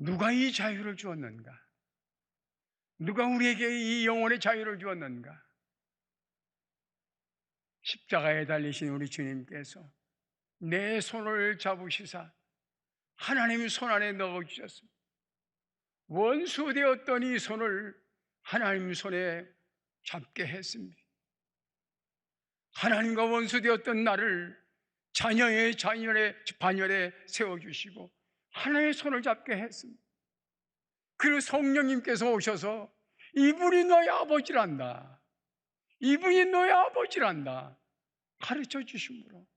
누가 이 자유를 주었는가? 누가 우리에게 이 영혼의 자유를 주었는가? 십자가에 달리신 우리 주님께서 내 손을 잡으시사 하나님의 손 안에 넣어주셨습니다. 원수 되었던 이 손을 하나님 손에 잡게 했습니다. 하나님과 원수 되었던 나를 자녀의 반열에 세워주시고 하나님의 손을 잡게 했습니다. 그리고 성령님께서 오셔서 이분이 너의 아버지란다, 이분이 너의 아버지란다 가르쳐 주심으로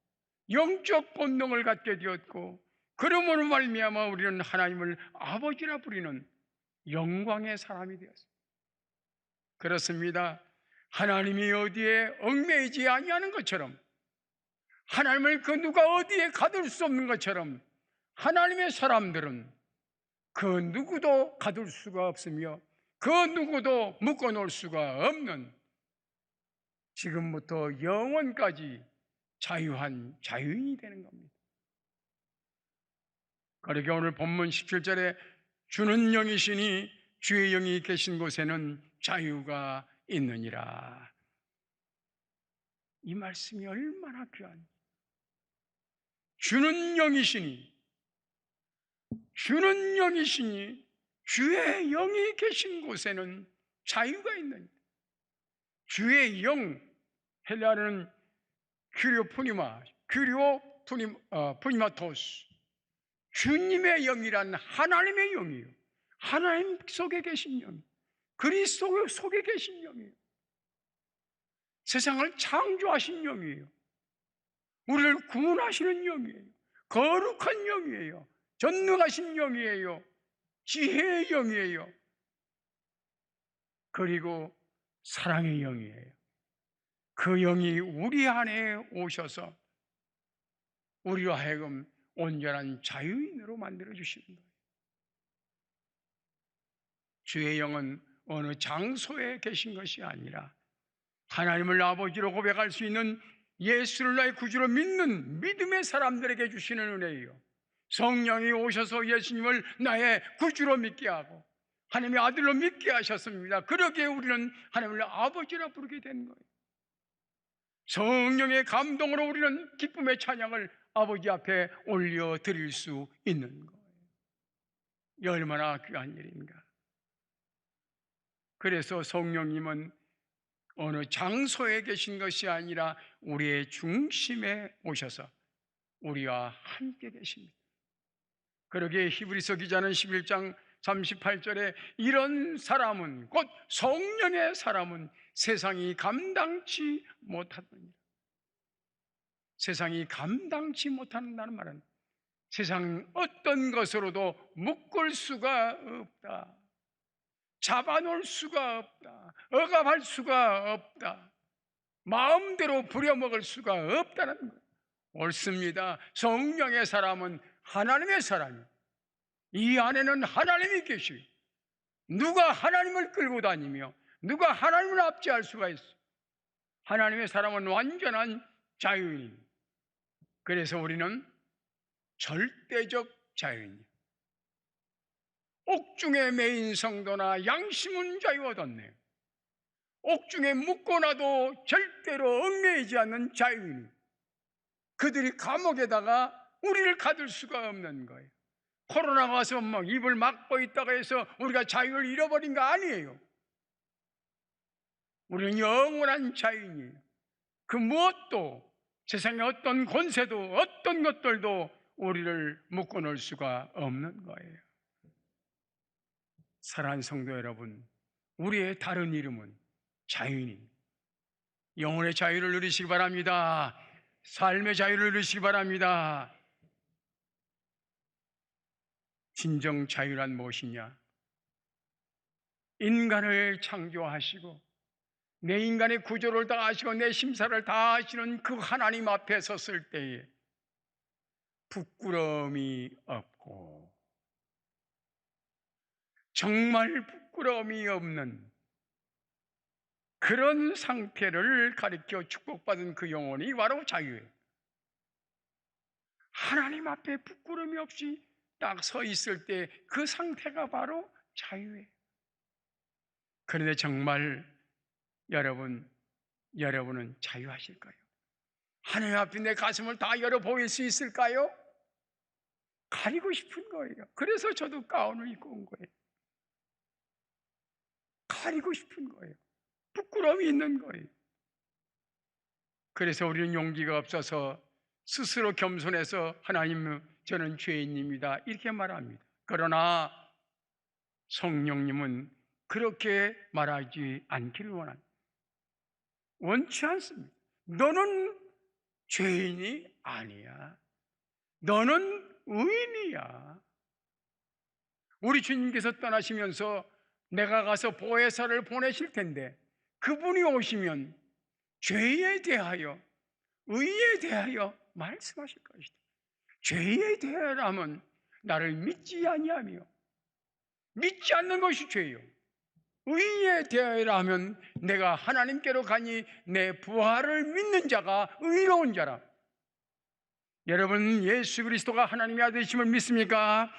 영적 본능을 갖게 되었고, 그러므로 말미암아 우리는 하나님을 아버지라 부리는 영광의 사람이 되었습니다. 그렇습니다. 하나님이 어디에 얽매이지 아니하는 것처럼, 하나님을 그 누가 어디에 가둘 수 없는 것처럼, 하나님의 사람들은 그 누구도 가둘 수가 없으며 그 누구도 묶어놓을 수가 없는, 지금부터 영원까지 자유한 자유인이 되는 겁니다. 그러게 오늘 본문 17절에 주는 영이시니 주의 영이 계신 곳에는 자유가 있느니라. 이 말씀이 얼마나 귀한, 주는 영이시니, 주는 영이시니 주의 영이 계신 곳에는 자유가 있느니라. 주의 영, 헬라어는 푸니마토스, 주님의 영이란 하나님의 영이에요. 하나님 속에 계신 영, 그리스도 속에 계신 영이에요. 세상을 창조하신 영이에요. 우리를 구원하시는 영이에요. 거룩한 영이에요. 전능하신 영이에요. 지혜의 영이에요. 그리고 사랑의 영이에요. 그 영이 우리 안에 오셔서 우리로 하여금 온전한 자유인으로 만들어주시는 거예요. 주의 영은 어느 장소에 계신 것이 아니라 하나님을 아버지로 고백할 수 있는, 예수를 나의 구주로 믿는 믿음의 사람들에게 주시는 은혜예요. 성령이 오셔서 예수님을 나의 구주로 믿게 하고 하나님의 아들로 믿게 하셨습니다. 그러기에 우리는 하나님을 아버지라 부르게 된 거예요. 성령의 감동으로 우리는 기쁨의 찬양을 아버지 앞에 올려드릴 수 있는 거예요. 이 얼마나 귀한 일인가. 그래서 성령님은 어느 장소에 계신 것이 아니라 우리의 중심에 오셔서 우리와 함께 계십니다. 그러기에 히브리서 기자는 11장 38절에 이런 사람은, 곧 성령의 사람은 세상이 감당치 못하느니라. 세상이 감당치 못한다는 말은 세상 어떤 것으로도 묶을 수가 없다, 잡아놓을 수가 없다, 억압할 수가 없다, 마음대로 부려먹을 수가 없다는 거예요. 옳습니다. 성령의 사람은 하나님의 사람이에요. 이 안에는 하나님이 계시고 누가 하나님을 끌고 다니며 누가 하나님을 압제할 수가 있어. 하나님의 사람은 완전한 자유인입니다. 그래서 우리는 절대적 자유인이에요. 옥중에 매인 성도나 양심은 자유 얻었네요. 옥중에 묶어놔도 절대로 얽매이지 않는 자유인이에요. 그들이 감옥에다가 우리를 가둘 수가 없는 거예요. 코로나가 와서 막 입을 막고 있다가 해서 우리가 자유를 잃어버린 거 아니에요. 우리는 영원한 자유인이에요. 그 무엇도, 세상의 어떤 권세도 어떤 것들도 우리를 묶어놓을 수가 없는 거예요. 사랑하는 성도 여러분, 우리의 다른 이름은 자유인입니다. 영혼의 자유를 누리시기 바랍니다. 삶의 자유를 누리시기 바랍니다. 진정 자유란 무엇이냐? 인간을 창조하시고 내 인간의 구조를 다 아시고 내 심사를 다 아시는 그 하나님 앞에 섰을 때에 부끄러움이 없고 정말 부끄러움이 없는 그런 상태를 가리켜 축복받은 그 영혼이 바로 자유예요. 하나님 앞에 부끄러움이 없이 딱 서 있을 때 그 상태가 바로 자유예요. 그런데 정말 여러분은 자유하실까요? 하나님 앞에 내 가슴을 다 열어 보일 수 있을까요? 가리고 싶은 거예요. 그래서 저도 가운을 입고 온 거예요. 가리고 싶은 거예요. 부끄러움이 있는 거예요. 그래서 우리는 용기가 없어서 스스로 겸손해서 하나님, 저는 죄인입니다, 이렇게 말합니다. 그러나 성령님은 그렇게 말하지 않기를 원치 않습니다. 너는 죄인이 아니야. 너는 의인이야. 우리 주님께서 떠나시면서 내가 가서 보혜사를 보내실 텐데 그분이 오시면 죄에 대하여, 의에 대하여 말씀하실 것이다. 죄에 대하여라면 나를 믿지 아니하며, 믿지 않는 것이 죄요. 의에 대하여라면 내가 하나님께로 가니 내 부활을 믿는 자가 의로운 자라. 여러분, 예수 그리스도가 하나님의 아들이심을 믿습니까?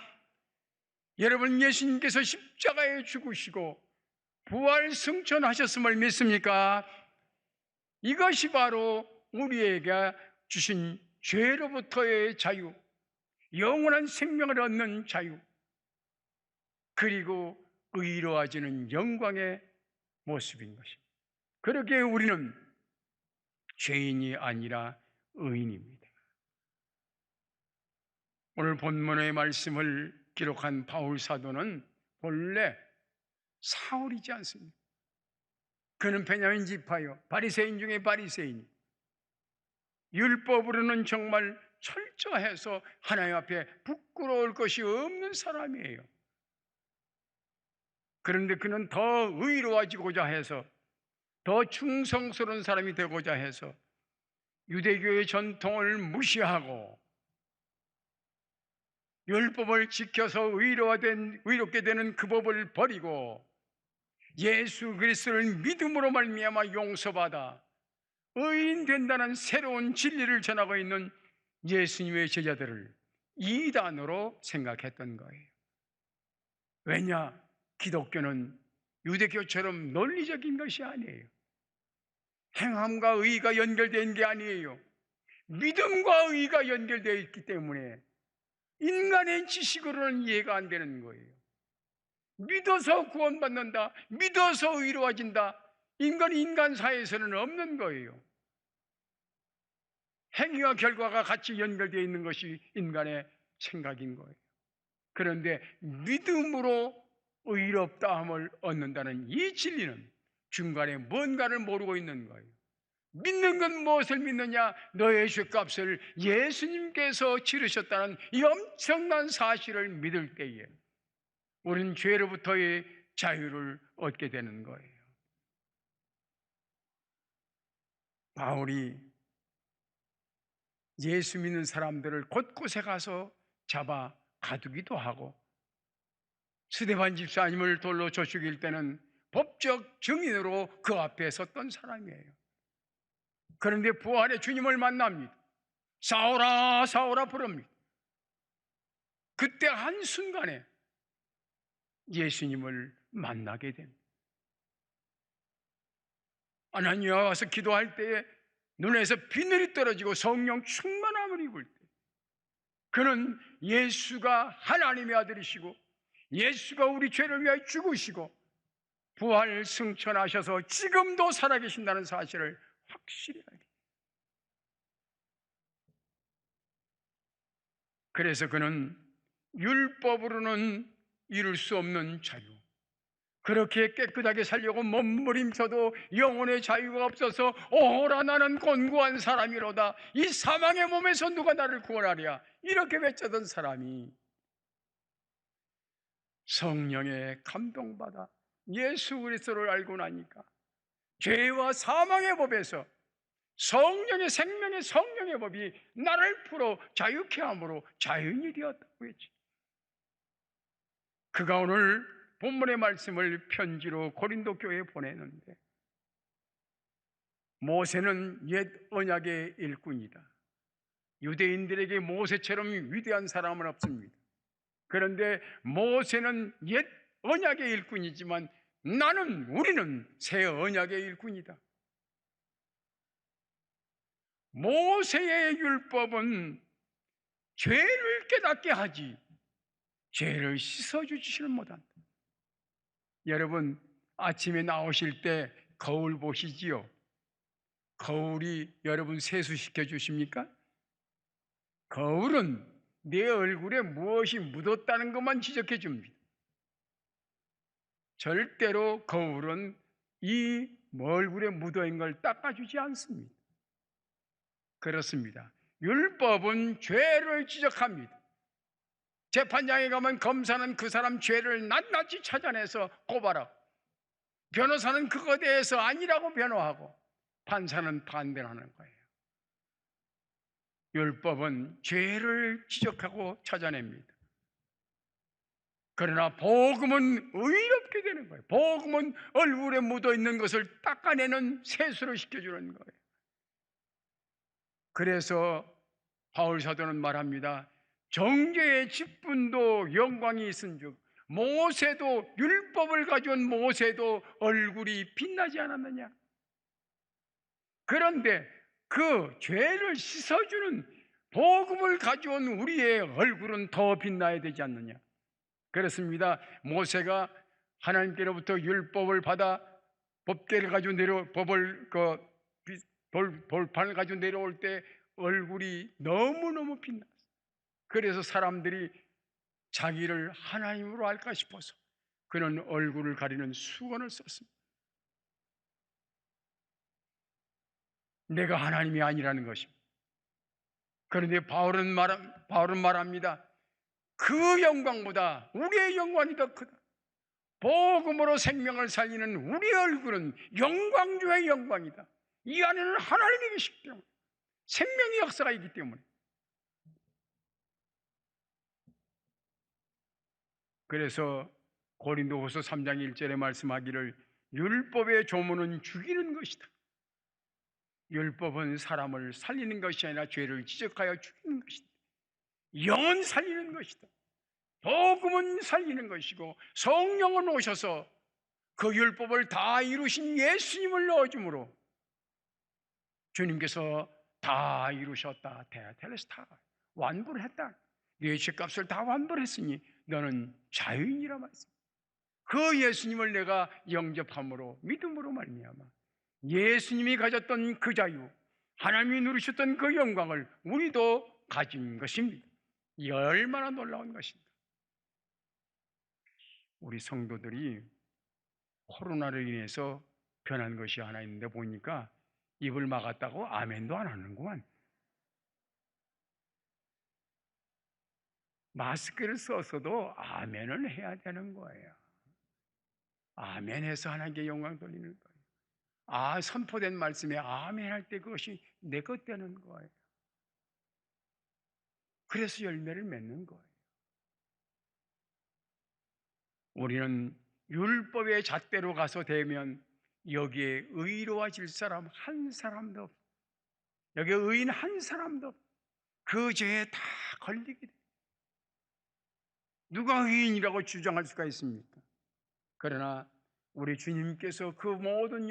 여러분, 예수님께서 십자가에 죽으시고 부활 승천하셨음을 믿습니까? 이것이 바로 우리에게 주신 죄로부터의 자유, 영원한 생명을 얻는 자유, 그리고 의로워지는 영광의 모습인 것입니다. 그렇게 우리는 죄인이 아니라 의인입니다. 오늘 본문의 말씀을 기록한 바울 사도는 본래 사울이지 않습니다. 그는 베냐민 지파요, 바리새인 중에 바리새인, 율법으로는 정말 철저해서 하나님 앞에 부끄러울 것이 없는 사람이에요. 그런데 그는 더 의로워지고자 해서, 더 충성스러운 사람이 되고자 해서 유대교의 전통을 무시하고 율법을 지켜서 의롭게 되는 그 법을 버리고 예수 그리스도를 믿음으로 말미암아 용서받아 의인 된다는 새로운 진리를 전하고 있는 예수님의 제자들을 이단으로 생각했던 거예요. 왜냐? 기독교는 유대교처럼 논리적인 것이 아니에요. 행함과 의가 연결된 게 아니에요. 믿음과 의가 연결되어 있기 때문에 인간의 지식으로는 이해가 안 되는 거예요. 믿어서 구원받는다, 믿어서 의로워진다, 인간이 인간 사회에서는 없는 거예요. 행위와 결과가 같이 연결되어 있는 것이 인간의 생각인 거예요. 그런데 믿음으로 의롭다함을 얻는다는 이 진리는 중간에 뭔가를 모르고 있는 거예요. 믿는 건 무엇을 믿느냐? 너의 죄값을 예수님께서 치르셨다는 이 엄청난 사실을 믿을 때에 우리는 죄로부터의 자유를 얻게 되는 거예요. 바울이 예수 믿는 사람들을 곳곳에 가서 잡아 가두기도 하고, 스데반 집사님을 돌로 쳐 죽일 때는 법적 증인으로 그 앞에 섰던 사람이에요. 그런데 부활의 주님을 만납니다. 사울아 사울아 부릅니다. 그때 한순간에 예수님을 만나게 됩니다. 아나니아가 와서 기도할 때에 눈에서 비늘이 떨어지고 성령 충만함을 입을 때 그는 예수가 하나님의 아들이시고 예수가 우리 죄를 위하여 죽으시고 부활 승천하셔서 지금도 살아계신다는 사실을 확실히 알게 돼요. 그래서 그는 율법으로는 이룰 수 없는 자유, 그렇게 깨끗하게 살려고 몸부림쳐도 영혼의 자유가 없어서 오호라 나는 곤고한 사람이로다, 이 사망의 몸에서 누가 나를 구원하랴, 이렇게 외쳤던 사람이 성령에 감동받아 예수 그리스도를 알고 나니까 죄와 사망의 법에서 성령의 생명의 성령의 법이 나를 풀어 자유케 함으로 자유인이 되었다고 했지. 그가 오늘 본문의 말씀을 편지로 고린도 교회에 보내는데, 모세는 옛 언약의 일꾼이다. 유대인들에게 모세처럼 위대한 사람은 없습니다. 그런데 모세는 옛 언약의 일꾼이지만 우리는 새 언약의 일꾼이다. 모세의 율법은 죄를 깨닫게 하지 죄를 씻어주지는 못한다. 여러분, 아침에 나오실 때 거울 보시지요? 거울이 여러분 세수시켜 주십니까? 거울은 내 얼굴에 무엇이 묻었다는 것만 지적해 줍니다. 절대로 거울은 이 얼굴에 묻어있는 걸 닦아주지 않습니다. 그렇습니다. 율법은 죄를 지적합니다. 재판장에 가면 검사는 그 사람 죄를 낱낱이 찾아내서 고발하고, 변호사는 그것에 대해서 아니라고 변호하고, 판사는 반대를 하는 거예요. 율법은 죄를 지적하고 찾아냅니다. 그러나 복음은 의롭게 되는 거예요. 복음은 얼굴에 묻어있는 것을 닦아내는 세수를 시켜주는 거예요. 그래서 바울 사도는 말합니다. 정죄의 직분도 영광이 있은즉 모세도, 율법을 가져온 모세도 얼굴이 빛나지 않았느냐. 그런데 그 죄를 씻어주는 복음을 가져온 우리의 얼굴은 더 빛나야 되지 않느냐. 그렇습니다. 모세가 하나님께로부터 율법을 받아 법궤를 가지고 돌판을 가지고 내려올 때 얼굴이 너무너무 빛났어요. 그래서 사람들이 자기를 하나님으로 알까 싶어서 그는 얼굴을 가리는 수건을 썼습니다. 내가 하나님이 아니라는 것입니다. 그런데 바울은 말합니다. 그 영광보다 우리의 영광이 더 크다. 복음으로 생명을 살리는 우리의 얼굴은 영광 중의 영광이다. 이 안에는 하나님이 계시기 때문에, 생명의 역사가 있기 때문에. 그래서 고린도후서 3장 1절에 말씀하기를 율법의 조문은 죽이는 것이다. 율법은 사람을 살리는 것이 아니라 죄를 지적하여 죽이는 것이다. 영은 살리는 것이다. 복음은 살리는 것이고 성령은 오셔서 그 율법을 다 이루신 예수님을 넣어줌으로 주님께서 다 이루셨다. 테텔레스타. 완불을 했다. 네 죄값을 다 완불했으니 너는 자유인이라 말씀입니다. 그 예수님을 내가 영접함으로, 믿음으로 말미암아 예수님이 가졌던 그 자유, 하나님이 누리셨던 그 영광을 우리도 가진 것입니다. 이 얼마나 놀라운 것입니다. 우리 성도들이 코로나로 인해서 변한 것이 하나 있는데 보니까 입을 막았다고 아멘도 안 하는구만. 마스크를 썼어도 아멘을 해야 되는 거예요. 아멘해서 하나님께 영광 돌리는 거예요. 선포된 말씀에 아멘 할 때 그것이 내 것 되는 거예요. 그래서 열매를 맺는 거예요. 우리는 율법의 잣대로 가서 되면 여기에 의로워질 사람 한 사람도 없어. 여기에 의인 한 사람도 없어. 그 죄에 다 걸리게 돼. 누가 의인이라고 주장할 수가 있습니까? 그러나 우리 주님께서 그 모든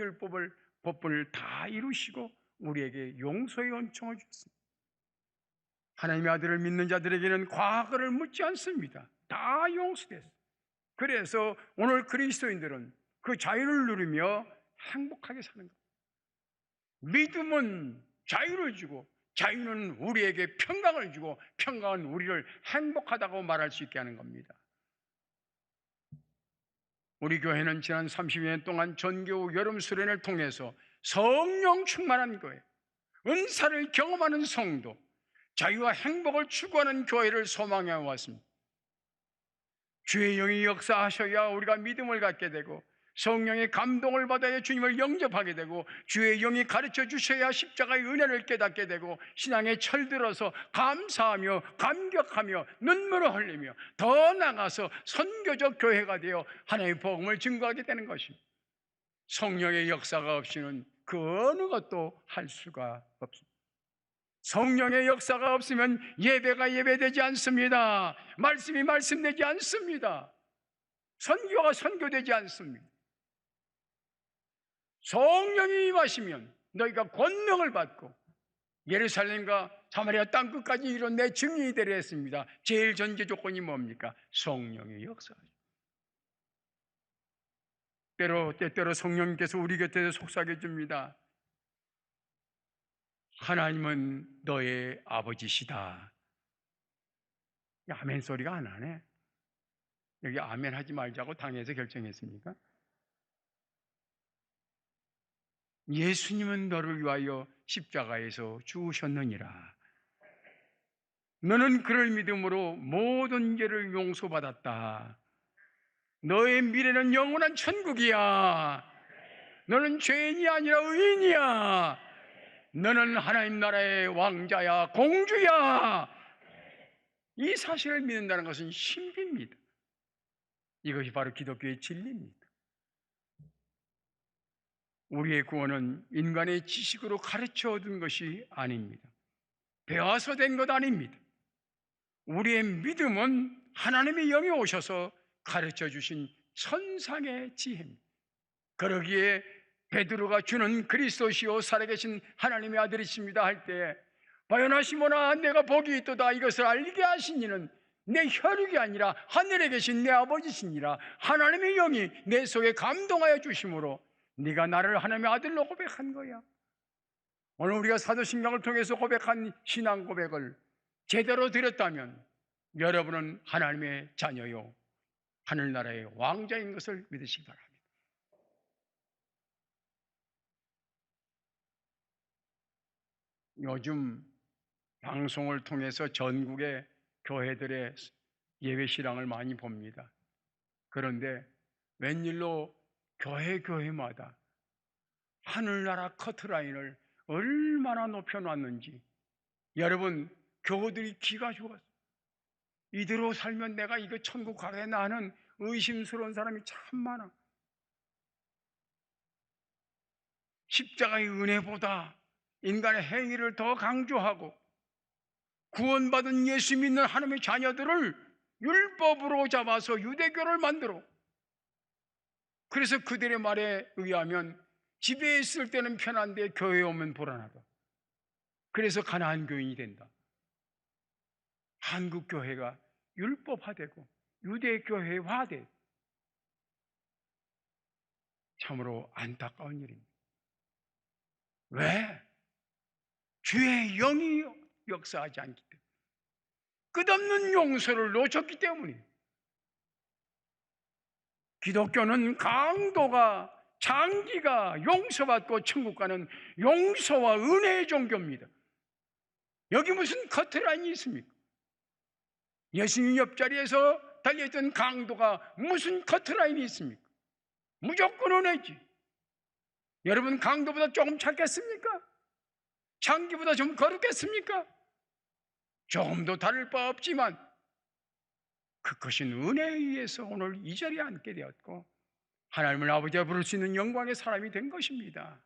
법을 다 이루시고 우리에게 용서의 은총을 주셨습니다. 하나님의 아들을 믿는 자들에게는 과거를 묻지 않습니다. 다 용서됐어요. 그래서 오늘 그리스도인들은 그 자유를 누리며 행복하게 사는 겁니다. 믿음은 자유를 주고 자유는 우리에게 평강을 주고 평강은 우리를 행복하다고 말할 수 있게 하는 겁니다. 우리 교회는 지난 30년 동안 전교 여름 수련을 통해서 성령 충만한 교회, 은사를 경험하는 성도, 자유와 행복을 추구하는 교회를 소망해 왔습니다. 주의 영이 역사하셔야 우리가 믿음을 갖게 되고 성령의 감동을 받아야 주님을 영접하게 되고 주의 영이 가르쳐 주셔야 십자가의 은혜를 깨닫게 되고 신앙에 철들어서 감사하며 감격하며 눈물을 흘리며 더 나아가서 선교적 교회가 되어 하나님의 복음을 증거하게 되는 것입니다. 성령의 역사가 없이는 그 어느 것도 할 수가 없습니다. 성령의 역사가 없으면 예배가 예배되지 않습니다. 말씀이 말씀되지 않습니다. 선교가 선교되지 않습니다. 성령이 임하시면 너희가 권능을 받고 예루살렘과 사마리아 땅 끝까지 이룬 내 증인이 되려 했습니다. 제일 전제 조건이 뭡니까? 성령의 역사죠. 때때로 성령님께서 우리 곁에 속삭여 줍니다. 하나님은 너의 아버지시다. 아멘 소리가 안 하네. 여기 아멘 하지 말자고 당에서 결정했습니까? 예수님은 너를 위하여 십자가에서 죽으셨느니라. 너는 그를 믿음으로 모든 죄를 용서받았다. 너의 미래는 영원한 천국이야. 너는 죄인이 아니라 의인이야. 너는 하나님 나라의 왕자야, 공주야. 이 사실을 믿는다는 것은 신비입니다. 이것이 바로 기독교의 진리입니다. 우리의 구원은 인간의 지식으로 가르쳐 얻은 것이 아닙니다. 배워서 된 것 아닙니다. 우리의 믿음은 하나님의 영이 오셔서 가르쳐 주신 천상의 지혜입니다. 그러기에 베드로가 주는 그리스도시요 살아계신 하나님의 아들이십니다 할 때 바요나 시몬아 내가 복이 있도다 이것을 알게 하신 이는 내 혈육이 아니라 하늘에 계신 내 아버지시니라. 하나님의 영이 내 속에 감동하여 주심으로 네가 나를 하나님의 아들로 고백한 거야. 오늘 우리가 사도신경을 통해서 고백한 신앙 고백을 제대로 드렸다면 여러분은 하나님의 자녀요 하늘나라의 왕자인 것을 믿으시기 바랍니다. 요즘 방송을 통해서 전국의 교회들의 예배신앙을 많이 봅니다. 그런데 웬일로 교회마다 하늘나라 커트라인을 얼마나 높여놨는지 여러분 교우들이 기가 죽었어요. 이대로 살면 내가 이거 천국 가겠나 하는 의심스러운 사람이 참 많아. 십자가의 은혜보다 인간의 행위를 더 강조하고 구원받은 예수 믿는 하나님의 자녀들을 율법으로 잡아서 유대교를 만들어. 그래서 그들의 말에 의하면 집에 있을 때는 편한데 교회에 오면 불안하다. 그래서 가난한 교인이 된다. 한국 교회가 율법화되고 유대교회화돼. 참으로 안타까운 일입니다. 왜? 주의 영이 역사하지 않기 때문에, 끝없는 용서를 놓쳤기 때문이에요. 기독교는 강도가 장기가 용서받고 천국 가는 용서와 은혜의 종교입니다. 여기 무슨 커트라인이 있습니까? 예수님 옆자리에서 달려있던 강도가 무슨 커트라인이 있습니까? 무조건 은혜지. 여러분 강도보다 조금 작겠습니까? 장기보다 좀 거룩겠습니까? 조금도 다를 바 없지만 그 크신 은혜에 의해서 오늘 이 자리에 앉게 되었고 하나님을 아버지라 부를 수 있는 영광의 사람이 된 것입니다.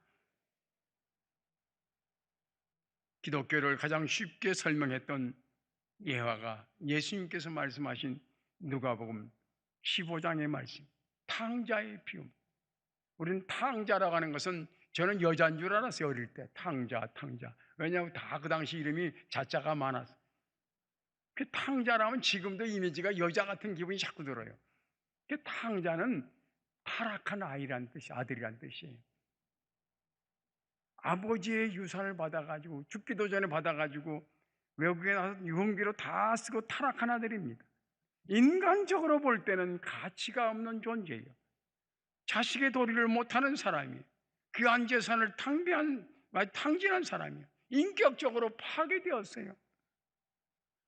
기독교를 가장 쉽게 설명했던 예화가 예수님께서 말씀하신 누가복음 15장의 말씀, 탕자의 비움. 우리는 탕자라고 하는 것은 저는 여자인 줄 알았어요. 어릴 때 탕자. 왜냐하면 다 그 당시 이름이 자자가 많아서. 그 탕자라면 지금도 이미지가 여자 같은 기분이 자꾸 들어요. 그 탕자는 타락한 아이란 뜻이, 아들이란 뜻이에요. 아버지의 유산을 받아가지고 죽기도 전에 받아가지고 외국에 나서 유흥비로 다 쓰고 타락한 아들입니다. 인간적으로 볼 때는 가치가 없는 존재예요. 자식의 도리를 못하는 사람이에요. 귀한 재산을 탕진한 사람이에요. 인격적으로 파괴되었어요.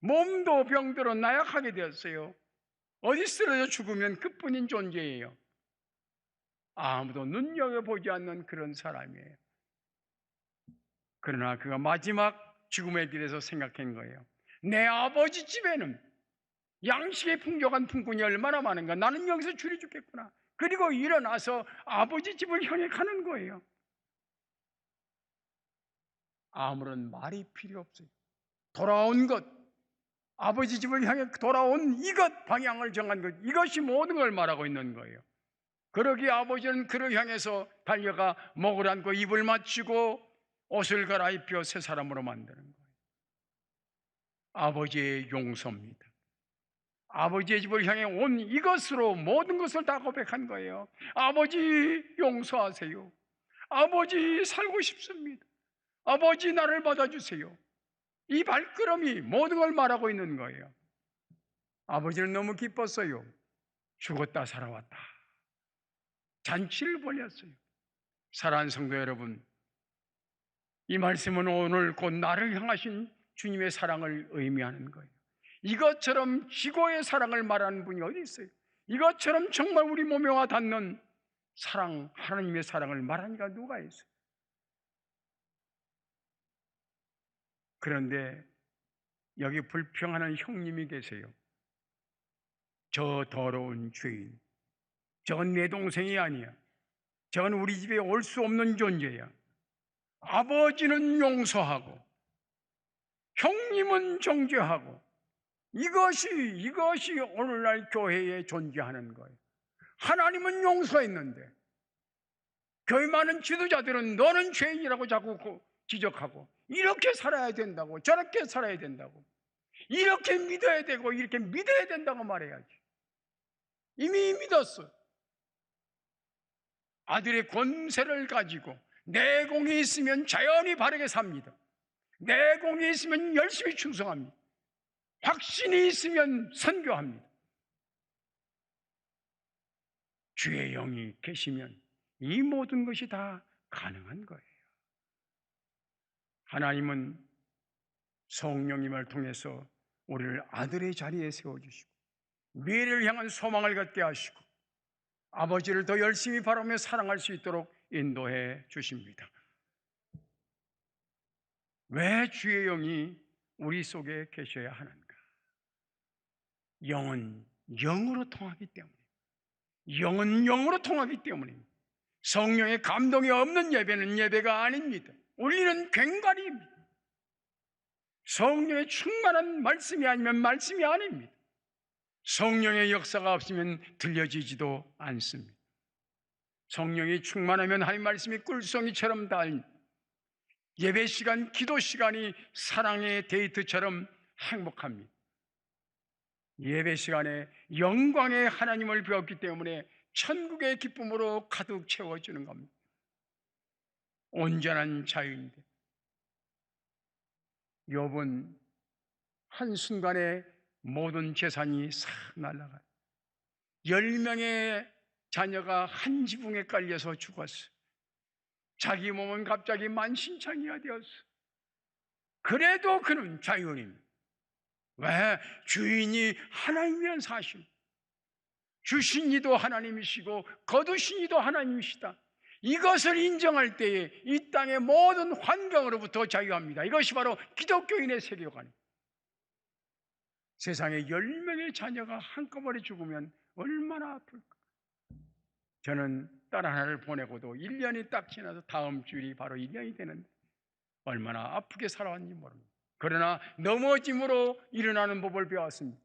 몸도 병들어 나약하게 되었어요. 어디 쓰러져 죽으면 그뿐인 존재예요. 아무도 눈여겨보지 않는 그런 사람이에요. 그러나 그가 마지막 죽음의 길에서 생각한 거예요. 내 아버지 집에는 양식의 풍족한 품꾼이 얼마나 많은가. 나는 여기서 줄이 죽겠구나. 그리고 일어나서 아버지 집을 향해 가는 거예요. 아무런 말이 필요 없어요. 돌아온 것, 아버지 집을 향해 돌아온 이것, 방향을 정한 것, 이것이 모든 걸 말하고 있는 거예요. 그러기에 아버지는 그를 향해서 달려가 목을 안고 입을 맞추고 옷을 갈아입혀 새 사람으로 만드는 거예요. 아버지의 용서입니다. 아버지의 집을 향해 온 이것으로 모든 것을 다 고백한 거예요. 아버지 용서하세요. 아버지 살고 싶습니다. 아버지 나를 받아주세요. 이 발걸음이 모든 걸 말하고 있는 거예요. 아버지는 너무 기뻤어요. 죽었다 살아왔다. 잔치를 벌였어요. 사랑하는 성도 여러분, 이 말씀은 오늘 곧 나를 향하신 주님의 사랑을 의미하는 거예요. 이것처럼 지고의 사랑을 말하는 분이 어디 있어요? 이것처럼 정말 우리 몸에 와 닿는 사랑, 하나님의 사랑을 말하는 이가 누가 있어요? 그런데 여기 불평하는 형님이 계세요. 저 더러운 죄인, 저건 내 동생이 아니야. 저건 우리 집에 올 수 없는 존재야. 아버지는 용서하고 형님은 정죄하고, 이것이 오늘날 교회에 존재하는 거예요. 하나님은 용서했는데 교회 많은 지도자들은 너는 죄인이라고 자꾸 지적하고, 이렇게 살아야 된다고, 저렇게 살아야 된다고, 이렇게 믿어야 되고 이렇게 믿어야 된다고 말해야지. 이미 믿었어. 아들의 권세를 가지고 내공이 있으면 자연히 바르게 삽니다. 내공이 있으면 열심히 충성합니다. 확신이 있으면 선교합니다. 주의 영이 계시면 이 모든 것이 다 가능한 거예요. 하나님은 성령님을 통해서 우리를 아들의 자리에 세워주시고 미래를 향한 소망을 갖게 하시고 아버지를 더 열심히 바라며 사랑할 수 있도록 인도해 주십니다. 왜 주의 영이 우리 속에 계셔야 하는가? 영은 영으로 통하기 때문에, 영은 영으로 통하기 때문에 성령의 감동이 없는 예배는 예배가 아닙니다. 울리는 괭과리입니다. 성령의 충만한 말씀이 아니면 말씀이 아닙니다. 성령의 역사가 없으면 들려지지도 않습니다. 성령이 충만하면 하나님 말씀이 꿀송이처럼 닿은 예배 시간, 기도 시간이 사랑의 데이트처럼 행복합니다. 예배 시간에 영광의 하나님을 배웠기 때문에 천국의 기쁨으로 가득 채워주는 겁니다. 온전한 자유인데 욥은 한순간에 모든 재산이 싹 날아가요. 10명의 자녀가 한 지붕에 깔려서 죽었어요. 자기 몸은 갑자기 만신창이가 되었어요. 그래도 그는 자유인입니다. 왜? 주인이 하나님이라는 사실, 주신 이도 하나님이시고 거두신 이도 하나님이시다, 이것을 인정할 때에 이 땅의 모든 환경으로부터 자유합니다. 이것이 바로 기독교인의 세계관입니다. 세상에 10명의 자녀가 한꺼번에 죽으면 얼마나 아플까. 저는 딸 하나를 보내고도 1년이 딱 지나서 다음 주일이 바로 1년이 되는데 얼마나 아프게 살아왔는지 모릅니다. 그러나 넘어짐으로 일어나는 법을 배웠습니다.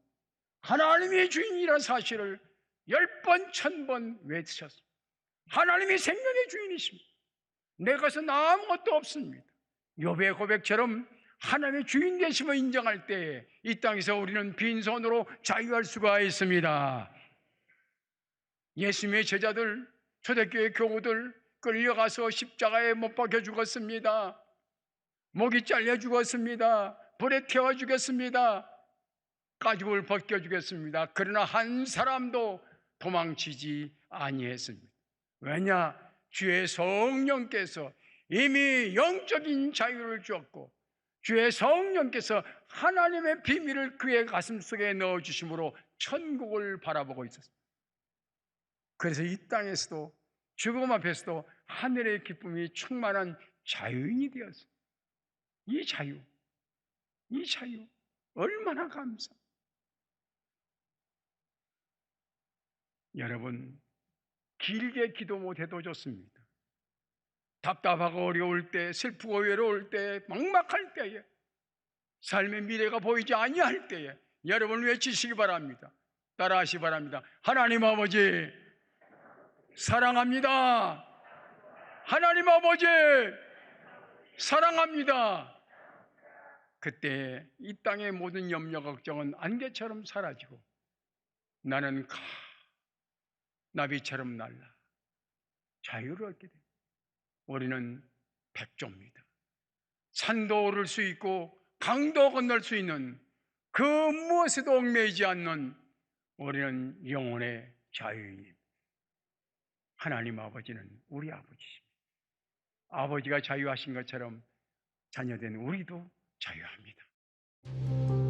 하나님이 주인이라는 사실을 10번, 1000번 외치셨습니다. 하나님이 생명의 주인이십니다. 내 것은 아무것도 없습니다. 욥의 고백처럼 하나님의 주인 되심을 인정할 때에 이 땅에서 우리는 빈손으로 자유할 수가 있습니다. 예수님의 제자들, 초대교회 교우들 끌려가서 십자가에 못 박혀 죽었습니다. 목이 잘려 죽었습니다. 불에 태워 죽였습니다. 가죽을 벗겨 죽였습니다. 그러나 한 사람도 도망치지 아니했습니다. 왜냐? 주의 성령께서 이미 영적인 자유를 주었고 주의 성령께서 하나님의 비밀을 그의 가슴 속에 넣어주심으로 천국을 바라보고 있었습니다. 그래서 이 땅에서도 죽음 앞에서도 하늘의 기쁨이 충만한 자유인이 되었습니다. 이 자유 얼마나 감사합니다. 여러분, 길게 기도 못해도 좋습니다. 답답하고 어려울 때, 슬프고 외로울 때, 막막할 때에, 삶의 미래가 보이지 아니할 때에 여러분 외치시기 바랍니다. 따라하시기 바랍니다. 하나님 아버지 사랑합니다. 하나님 아버지 사랑합니다. 그때 이 땅의 모든 염려 걱정은 안개처럼 사라지고 나는 나비처럼 날라 자유를 얻게 됩니다. 우리는 백조입니다. 산도 오를 수 있고 강도 건널 수 있는 그 무엇에도 얽매이지 않는 우리는 영혼의 자유인입니다. 하나님 아버지는 우리 아버지십니다. 아버지가 자유하신 것처럼 자녀된 우리도 자유합니다.